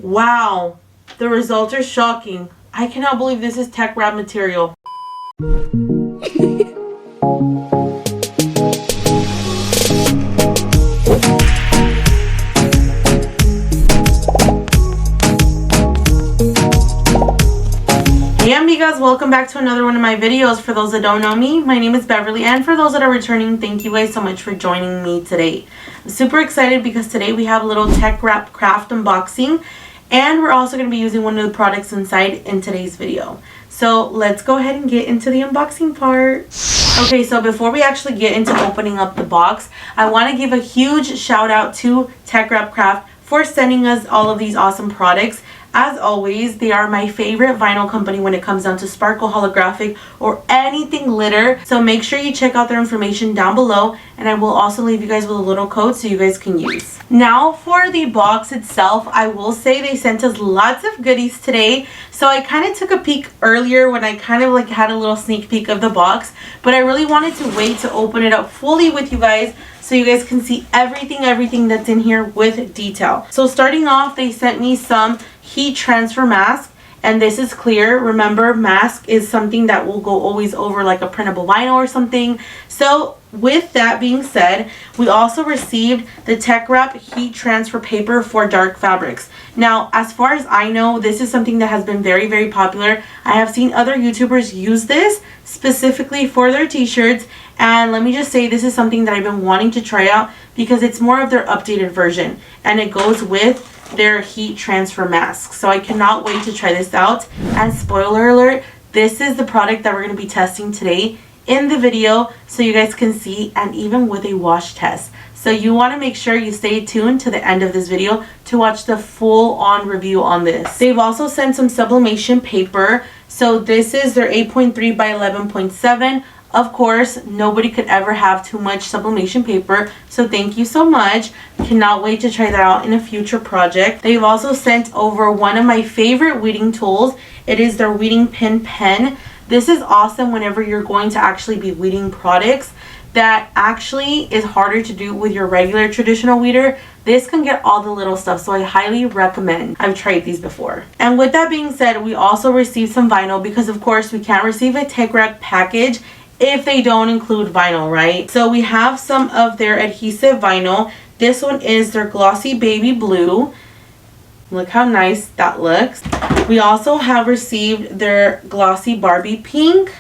Wow, the results are shocking. I cannot believe this is Teckwrap material. Hey amigas, welcome back to another one of my videos. For those that don't know me, my name is Beverly, and for those that are returning, thank you guys so much for joining me today. I'm super excited because today we have a little Teckwrap craft unboxing, and we're also going to be using one of the products inside in today's video. So let's go ahead and get into the unboxing part. Okay, so before we actually get into opening up the box, I want to give a huge shout out to Teckwrap Craft for sending us all of these awesome products. As always, they are my favorite vinyl company when it comes down to sparkle, holographic, or anything glitter. So make sure you check out their information down below, and I will also leave you guys with a little code so you guys can use. Now for the box itself, I will say they sent us lots of goodies today. So I kind of took a peek earlier when I kind of like had a little sneak peek of the box, but I really wanted to wait to open it up fully with you guys so you guys can see everything that's in here with detail. So starting off, they sent me some heat transfer mask, and this is clear. Remember, mask is something that will go always over like a printable vinyl or something. So with that being said, we also received the Teckwrap heat transfer paper for dark fabrics. Now, as far as I know, this is something that has been very popular. I have seen other YouTubers use this specifically for their t-shirts, and let me just say, this is something that I've been wanting to try out because it's more of their updated version, and it goes with their heat transfer mask. So I cannot wait to try this out. And spoiler alert, this is the product that we're going to be testing today in the video so you guys can see, and even with a wash test. So you want to make sure you stay tuned to the end of this video to watch the full on review on this. They've also sent some sublimation paper. So this is their 8.3 by 11.7. Of course, nobody could ever have too much sublimation paper, so thank you so much. Cannot wait to try that out in a future project. They've also sent over one of my favorite weeding tools. It is their weeding pin pen. This is awesome whenever you're going to actually be weeding products that actually is harder to do with your regular traditional weeder. This can get all the little stuff, so I highly recommend. I've tried these before. And with that being said, we also received some vinyl because of course we can't receive a Teckwrap package if they don't include vinyl, right? So we have some of their adhesive vinyl. This one is their glossy baby blue. Look how nice that looks. We also have received their glossy Barbie pink.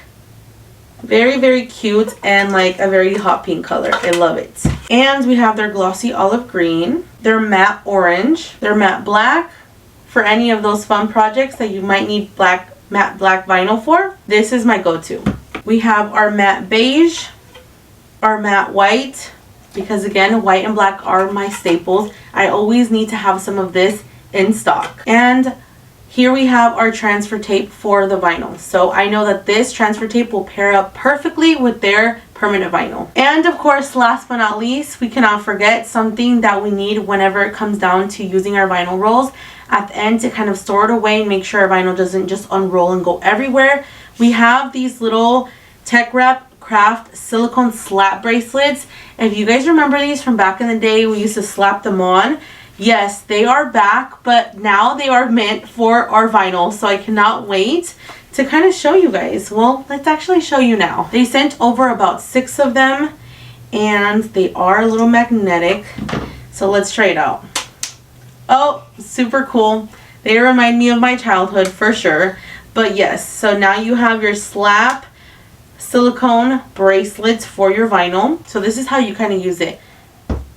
Very cute, and like a very hot pink color. I love it. And we have their glossy olive green, their matte orange, their matte black for any of those fun projects that you might need matte black vinyl for. This is my go-to. We have our matte beige, our matte white, because again, white and black are my staples. I always need to have some of this in stock. And here we have our transfer tape for the vinyl. So I know that this transfer tape will pair up perfectly with their permanent vinyl. And of course, last but not least, we cannot forget something that we need whenever it comes down to using our vinyl rolls at the end to kind of store it away and make sure our vinyl doesn't just unroll and go everywhere. We have these little Teckwrap Craft silicone slap bracelets. If you guys remember these from back in the day, we used to slap them on. Yes, they are back, but now they are meant for our vinyl. So I cannot wait to kind of show you guys. Well, let's actually show you now. They sent over about 6 of them, and they are a little magnetic. So let's try it out. Oh, super cool. They remind me of my childhood for sure. But yes, so now you have your slap silicone bracelets for your vinyl. So this is how you kind of use it.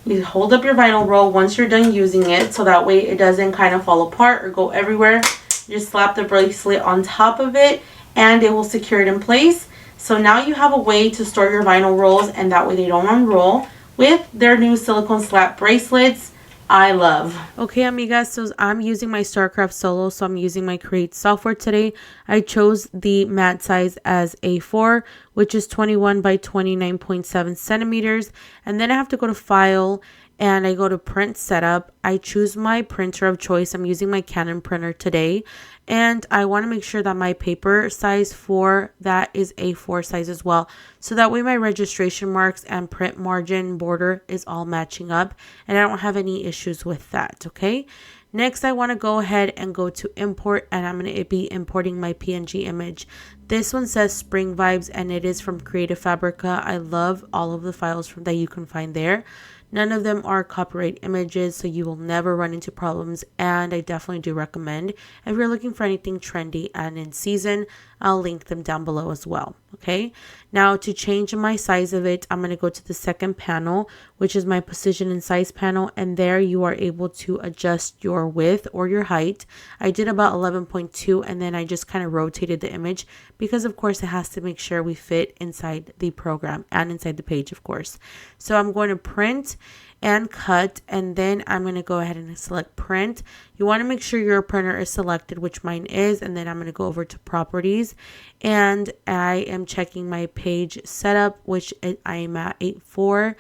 You hold up your vinyl roll once you're done using it, so that way it doesn't kind of fall apart or go everywhere. You just slap the bracelet on top of it and it will secure it in place. So now you have a way to store your vinyl rolls, and that way they don't unroll with their new silicone slap bracelets. I love. Okay, amigas, so I'm using my StarCraft Solo, so I'm using my Create software today. I chose the mat size as A4, which is 21 by 29.7 centimeters. And then I have to go to File, and I go to Print Setup. I choose my printer of choice. I'm using my Canon printer today. And I want to make sure that my paper size for that is A4 size as well. So that way my registration marks and print margin border is all matching up, and I don't have any issues with that, okay? Next, I want to go ahead and go to import, and I'm going to be importing my PNG image. This one says Spring Vibes, and it is from Creative Fabrica. I love all of the files that you can find there. None of them are copyright images, so you will never run into problems, and I definitely do recommend if you're looking for anything trendy and in season. I'll link them down below as well. Okay, now to change my size of it, I'm going to go to the second panel, which is my position and size panel, and there you are able to adjust your width or your height. I did about 11.2, and then I just kind of rotated the image because of course it has to make sure we fit inside the program and inside the page, of course. So I'm going to print and cut, and then I'm going to go ahead and select print. You want to make sure your printer is selected, which mine is, and then I'm going to go over to properties, and I am checking my page setup, which I am at 8.4.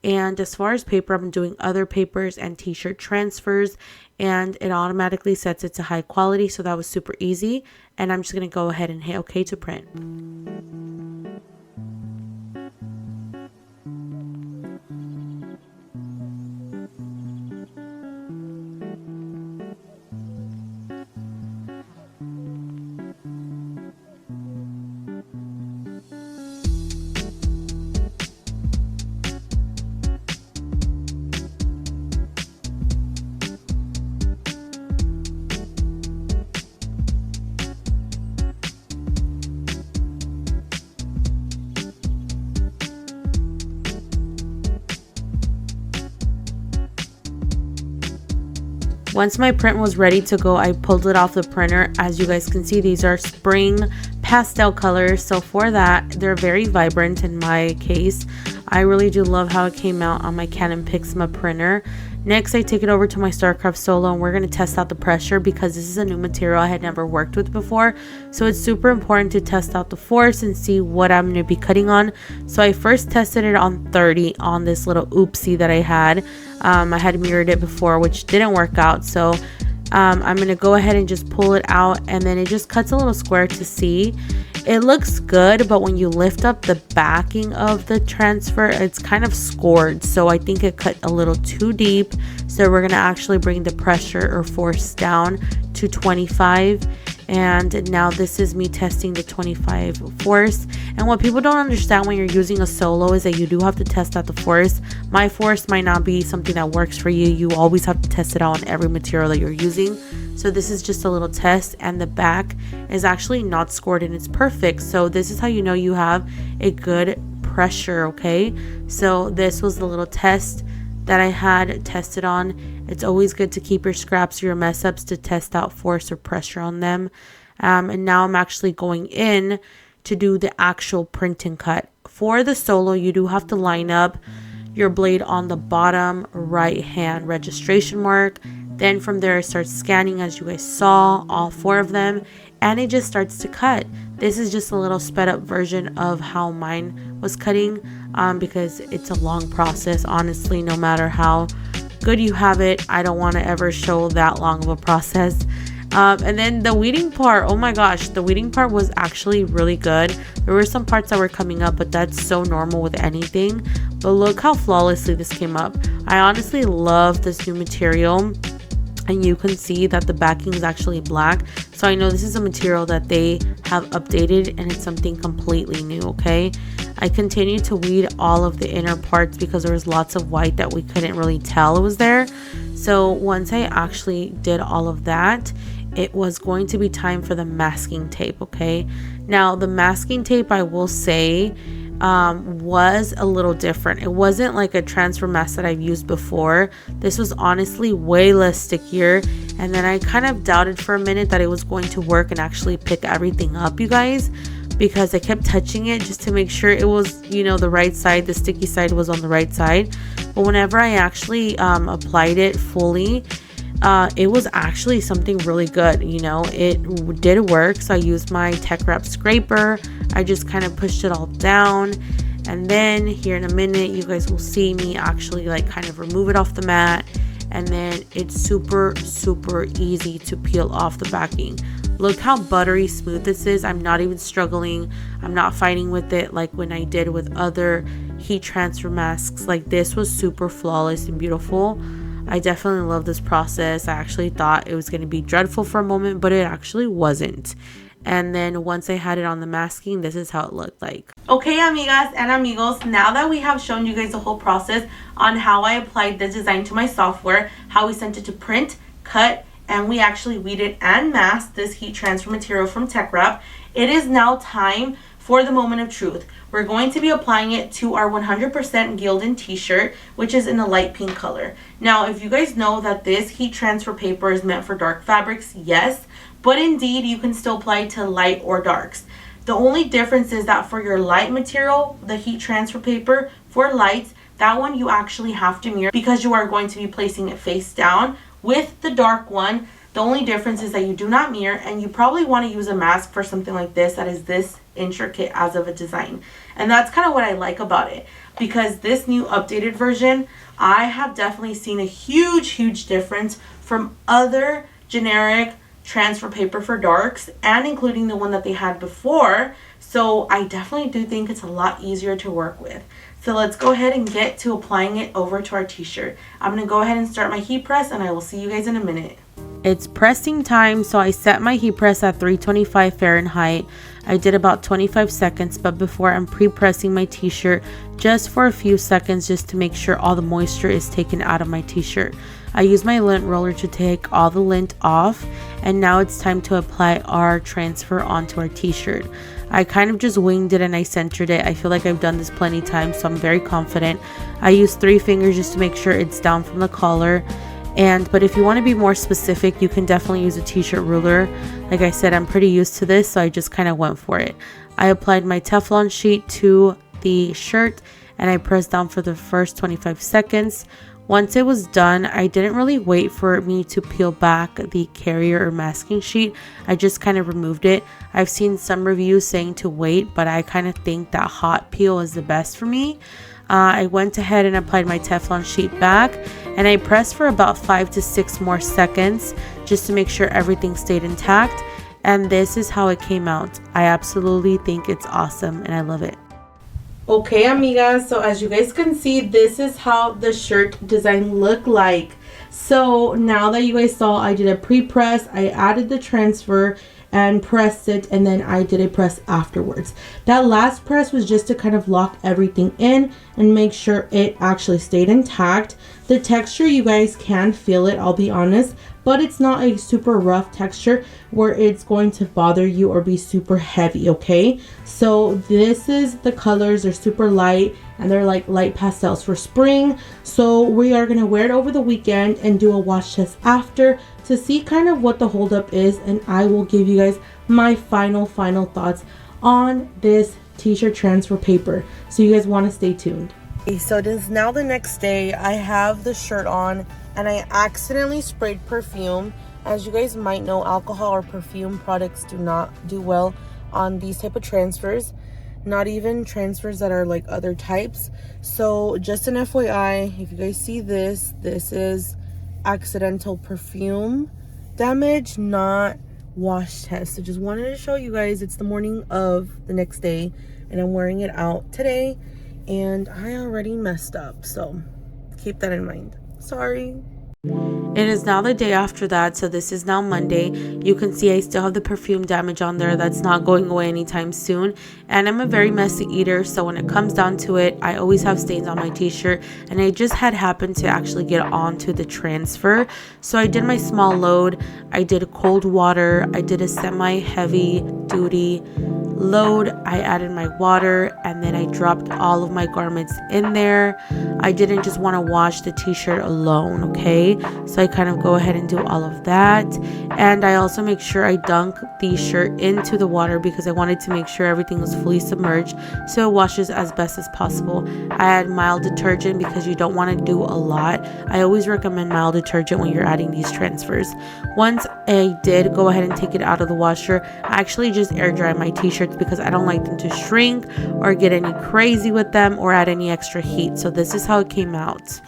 And as far as paper, I'm doing other papers and t-shirt transfers, and it automatically sets it to high quality, so that was super easy. And I'm just going to go ahead and hit OK to print. Once my print was ready to go, I pulled it off the printer. As you guys can see, these are spring pastel colors. So for that, they're very vibrant in my case. I really do love how it came out on my Canon Pixma printer. Next, I take it over to my StarCraft Solo, and we're going to test out the pressure because this is a new material I had never worked with before. So it's super important to test out the force and see what I'm going to be cutting on. So I first tested it on 30 on this little oopsie that I had. I had mirrored it before, which didn't work out. So I'm going to go ahead and just pull it out, and then it just cuts a little square to see. It looks good, but when you lift up the backing of the transfer, it's kind of scored. So I think it cut a little too deep. So we're going to actually bring the pressure or force down to 25. And now this is me testing the 25 force. And what people don't understand when you're using a solo is that you do have to test out the force. My force might not be something that works for you. You always have to test it out on every material that you're using. So this is just a little test, and the back is actually not scored and it's perfect. So this is how you know you have a good pressure, okay? So this was the little test that I had tested on. It's always good to keep your scraps or your mess ups to test out force or pressure on them. And now I'm actually going in to do the actual print and cut. For the solo, you do have to line up your blade on the bottom right hand registration mark. Then from there, it starts scanning, as you guys saw, all 4 of them, and it just starts to cut. This is just a little sped up version of how mine was cutting, because it's a long process. Honestly, no matter how good you have it, I don't want to ever show that long of a process. And then the weeding part, oh my gosh, the weeding part was actually really good. There were some parts that were coming up, but that's so normal with anything. But look how flawlessly this came up. I honestly love this new material. And you can see that the backing is actually black. So I know this is a material that they have updated, and it's something completely new, okay? I continue to weed all of the inner parts because there was lots of white that we couldn't really tell it was there. So once I actually did all of that, it was going to be time for the masking tape, okay? Now the masking tape, I will say, was a little different. It wasn't like a transfer mask that I've used before. This was honestly way less stickier, and then I kind of doubted for a minute that it was going to work and actually pick everything up, you guys, because I kept touching it just to make sure it was, you know, the right side, the sticky side was on the right side. But whenever I actually applied it fully, it was actually something really good. You know, it did work. So I used my Teckwrap scraper. I just kind of pushed it all down, and then here in a minute you guys will see me actually like kind of remove it off the mat, and then it's super easy to peel off the backing. Look how buttery smooth this is. I'm not even struggling. I'm not fighting with it like when I did with other heat transfer masks. Like, this was super flawless and beautiful. I definitely love this process. I actually thought it was going to be dreadful for a moment, but it actually wasn't. And then once I had it on the masking, this is how it looked like. Okay, amigas and amigos, now that we have shown you guys the whole process on how I applied this design to my software, how we sent it to print, cut, and we actually weeded and masked this heat transfer material from Teckwrap, it is now time for the moment of truth. We're going to be applying it to our 100% Gildan t-shirt, which is in a light pink color. Now, if you guys know that this heat transfer paper is meant for dark fabrics, yes, but indeed you can still apply it to light or darks. The only difference is that for your light material, the heat transfer paper, for lights, that one you actually have to mirror because you are going to be placing it face down. With the dark one, the only difference is that you do not mirror, and you probably want to use a mask for something like this that is this intricate as of a design. And that's kind of what I like about it, because this new updated version, I have definitely seen a huge difference from other generic transfer paper for darks, and including the one that they had before. So I definitely do think it's a lot easier to work with. So let's go ahead and get to applying it over to our t-shirt. I'm going to go ahead and start my heat press, and I will see you guys in a minute. It's pressing time, so I set my heat press at 325 Fahrenheit. I did about 25 seconds, but before I'm pre-pressing my t-shirt just for a few seconds just to make sure all the moisture is taken out of my t-shirt. I use my lint roller to take all the lint off, and now it's time to apply our transfer onto our t-shirt. I kind of just winged it and I centered it. I feel like I've done this plenty of times, so I'm very confident. I use 3 fingers just to make sure it's down from the collar. But if you want to be more specific, you can definitely use a t-shirt ruler. Like I said, I'm pretty used to this, so I just kind of went for it. I applied my Teflon sheet to the shirt and I pressed down for the first 25 seconds. Once it was done, I didn't really wait for me to peel back the carrier or masking sheet. I just kind of removed it. I've seen some reviews saying to wait, but I kind of think that hot peel is the best for me. I went ahead and applied my Teflon sheet back, and I pressed for about 5 to 6 more seconds just to make sure everything stayed intact. And this is how it came out. I absolutely think it's awesome and I love it. Okay, amigas, so as you guys can see, this is how the shirt design looked like. So now that you guys saw, I did a pre-press, I added the transfer and pressed it, and then I did a press afterwards. That last press was just to kind of lock everything in and make sure it actually stayed intact. The texture, you guys can feel it, I'll be honest, but it's not a super rough texture where it's going to bother you or be super heavy, okay? So this is the colors, they're super light and they're like light pastels for spring. So we are going to wear it over the weekend and do a wash test after to see kind of what the holdup is, and I will give you guys my final thoughts on this t-shirt transfer paper. So you guys want to stay tuned. Okay, so it is now the next day. I have the shirt on and I accidentally sprayed perfume. As you guys might know, alcohol or perfume products do not do well on these type of transfers, not even transfers that are like other types. So just an FYI, if you guys see this, this is accidental perfume damage, not wash test. So just wanted to show you guys, it's the morning of the next day and I'm wearing it out today and I already messed up, so keep that in mind. Sorry. It is now the day after that, so this is now Monday. You can see I still have the perfume damage on there. That's not going away anytime soon. And I'm a very messy eater, so when it comes down to it, I always have stains on my t-shirt. And I just had happened to actually get onto the transfer. So I did my small load. I did cold water. I did a semi-heavy duty load. I added my water and then I dropped all of my garments in there. I didn't just want to wash the t-shirt alone, okay? So I kind of go ahead and do all of that. And I also make sure I dunk the shirt into the water because I wanted to make sure everything was fully submerged so it washes as best as possible. I add mild detergent because you don't want to do a lot. I always recommend mild detergent when you're adding these transfers. Once I did go ahead and take it out of the washer, I actually just air dry my t-shirts because I don't like them to shrink or get any crazy with them or add any extra heat. So this is how it came out.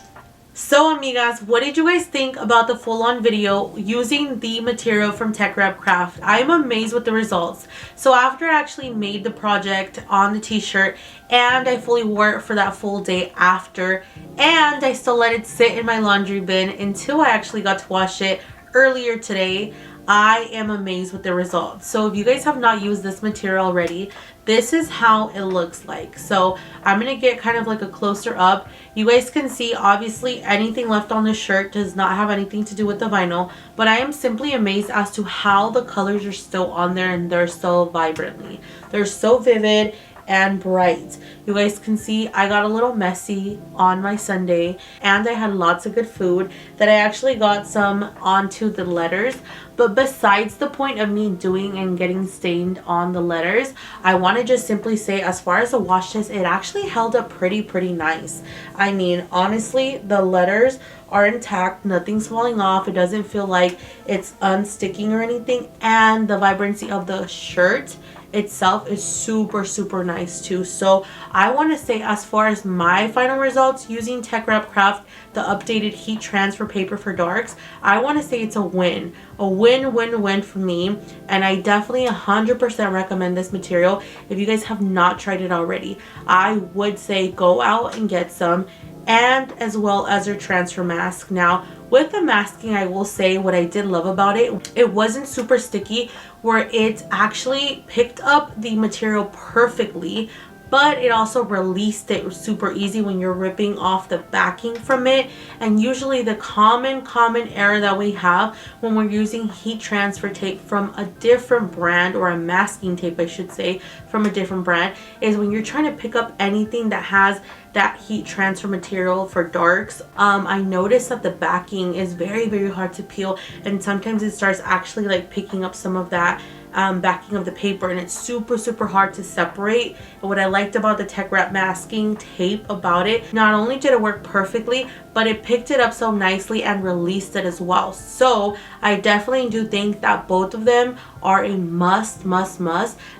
So amigas, what did you guys think about the full-on video using the material from Teckwrap Craft? I'm amazed with the results. So after I actually made the project on the t-shirt and I fully wore it for that full day after, and I still let it sit in my laundry bin until I actually got to wash it earlier today, I am amazed with the results. So if you guys have not used this material already, this is how it looks like. So I'm gonna get kind of like a closer up. You guys can see obviously anything left on the shirt does not have anything to do with the vinyl, but I am simply amazed as to how the colors are still on there and they're so vibrantly. They're so vivid and bright. You guys can see I got a little messy on my Sunday, and I had lots of good food that I actually got some onto the letters. But besides the point of me doing and getting stained on the letters, I want to just simply say, as far as the wash test, it actually held up pretty nice. I mean, honestly, the letters are intact, nothing's falling off, it doesn't feel like it's unsticking or anything, and the vibrancy of the shirt itself is super nice too. So I want to say, as far as my final results using Teckwrap Craft, the updated heat transfer paper for darks, I want to say it's a win for me, and I definitely 100% recommend this material. If you guys have not tried it already, I would say go out and get some, and as well as your transfer mask. Now with the masking, I will say what I did love about it, it wasn't super sticky, where it actually picked up the material perfectly, but it also released it super easy when you're ripping off the backing from it. And usually the common error that we have when we're using heat transfer tape from a different brand, or a masking tape I should say, from a different brand, is when you're trying to pick up anything that has that heat transfer material for darks, I noticed that the backing is very hard to peel, and sometimes it starts actually like picking up some of that backing of the paper, and it's super hard to separate. And what I liked about the Teckwrap masking tape about it, not only did it work perfectly, but it picked it up so nicely and released it as well. So I definitely do think that both of them are a must,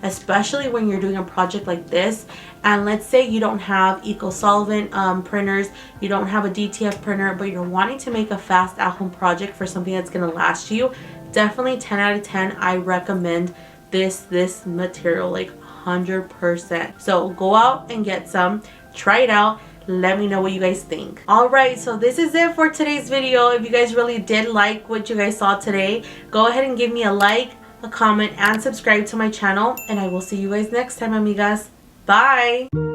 especially when you're doing a project like this. And let's say you don't have eco-solvent printers, you don't have a DTF printer, but you're wanting to make a fast at-home project for something that's going to last you, definitely 10 out of 10. I recommend this material like 100%. So go out and get some, try it out, let me know what you guys think. Alright, so this is it for today's video. If you guys really did like what you guys saw today, go ahead and give me a like, a comment, and subscribe to my channel, and I will see you guys next time, amigas. Bye!